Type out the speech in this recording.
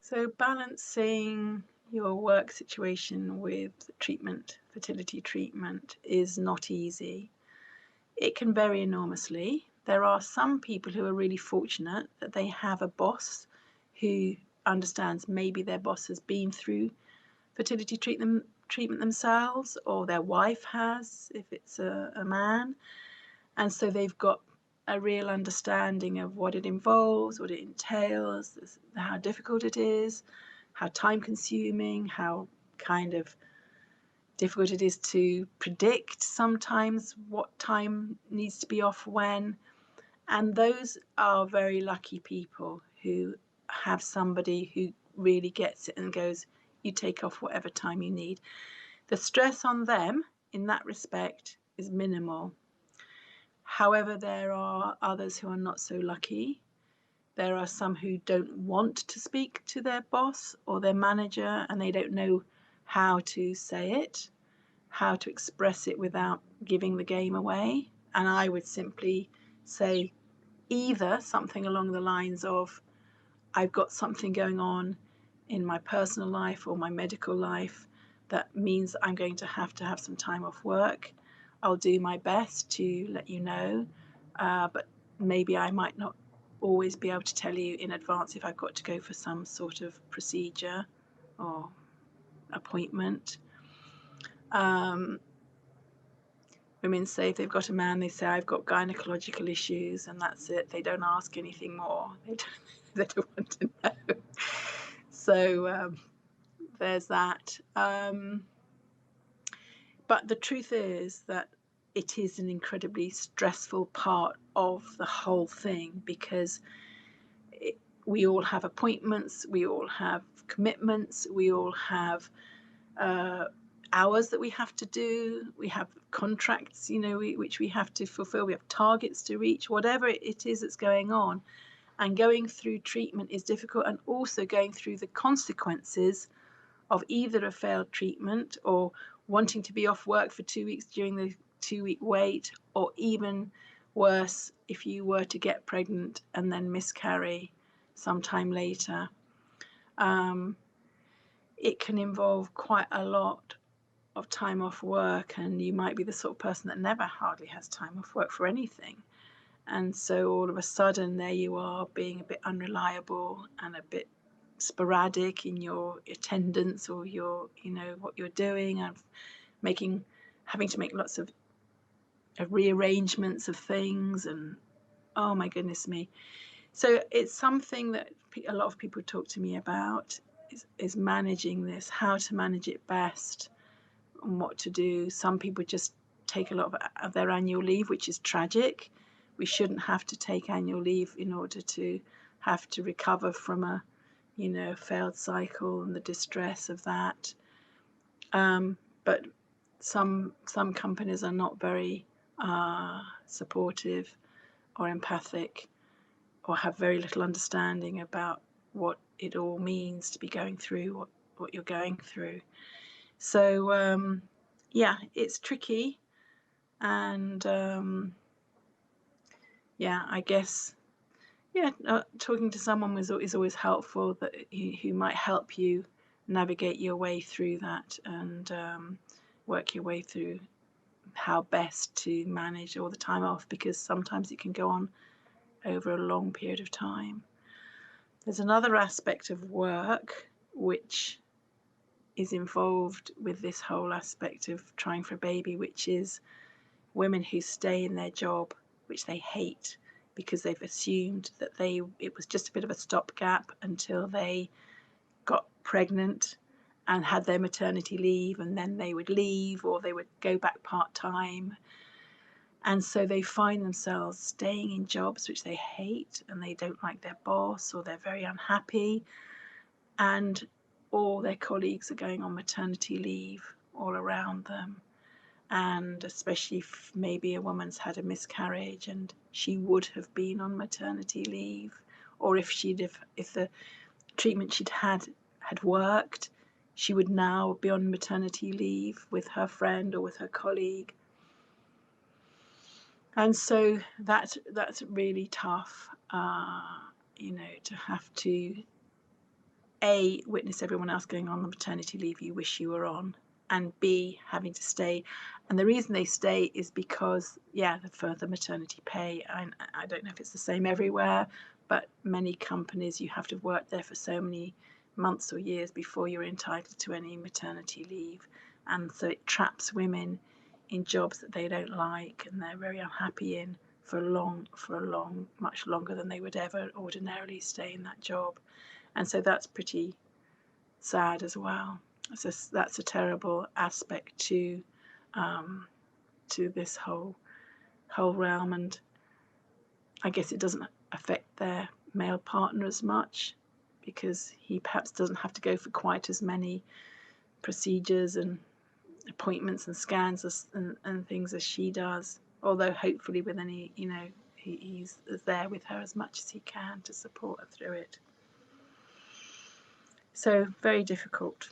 So balancing your work situation with treatment, fertility treatment, is not easy. It can vary enormously. There are some people who are really fortunate that they have a boss who understands. Maybe their boss has been through fertility treatment themselves, or their wife has, if it's a man. And so they've got a real understanding of what it involves, what it entails, how difficult it is, how time consuming, how kind of difficult it is to predict sometimes what time needs to be off when. And those are very lucky people who have somebody who really gets it and goes, you take off whatever time you need. The stress on them in that respect is minimal. However, there are others who are not so lucky. There are some who don't want to speak to their boss or their manager, and they don't know how to say it, how to express it without giving the game away. And I would simply say either something along the lines of, I've got something going on in my personal life or my medical life that means I'm going to have some time off work. I'll do my best to let you know, but maybe I might not always be able to tell you in advance if I've got to go for some sort of procedure or appointment. Women say if they've got a man, they say, I've got gynecological issues, and that's it. They don't ask anything more. They don't want to know. So there's that. But the truth is that it is an incredibly stressful part of the whole thing, because we all have appointments, we all have commitments, we all have hours that we have to do, we have contracts, which we have to fulfill, we have targets to reach, whatever it is that's going on. And going through treatment is difficult, and also going through the consequences of either a failed treatment or wanting to be off work for 2 weeks during the 2-week wait, or even worse, if you were to get pregnant and then miscarry sometime later. It can involve quite a lot of time off work, and you might be the sort of person that never hardly has time off work for anything. And so all of a sudden there you are, being a bit unreliable and a bit sporadic in your attendance or your, what you're doing, and having to make lots of rearrangements of things, and oh my goodness me. So it's something that a lot of people talk to me about, is managing this, how to manage it best and what to do. Some people just take a lot of their annual leave, which is tragic. We shouldn't have to take annual leave in order to have to recover from a failed cycle and the distress of that. But some companies are not very supportive or empathic, or have very little understanding about what it all means to be going through what you're going through. So it's tricky, and I guess talking to someone is always helpful, that who might help you navigate your way through that, and work your way through how best to manage all the time off, because sometimes it can go on over a long period of time. There's another aspect of work which is involved with this whole aspect of trying for a baby, which is women who stay in their job which they hate, because they've assumed that it was just a bit of a stopgap until they got pregnant and had their maternity leave, and then they would leave, or they would go back part-time. And so they find themselves staying in jobs which they hate, and they don't like their boss, or they're very unhappy, and all their colleagues are going on maternity leave all around them. And especially if maybe a woman's had a miscarriage and she would have been on maternity leave, or if the treatment she'd had worked, she would now be on maternity leave with her friend or with her colleague. And so that's really tough, to have to A, witness everyone else going on the maternity leave you wish you were on, and B, having to stay. And the reason they stay is because, yeah, for the maternity pay. I don't know if it's the same everywhere, but many companies, you have to work there for so many months or years before you're entitled to any maternity leave. And so it traps women in jobs that they don't like and they're very unhappy in for much longer than they would ever ordinarily stay in that job. And so that's pretty sad as well. So that's a terrible aspect to this whole realm. And I guess it doesn't affect their male partner as much, because he perhaps doesn't have to go for quite as many procedures and appointments and scans and things as she does. Although hopefully with any, he's there with her as much as he can to support her through it. So very difficult.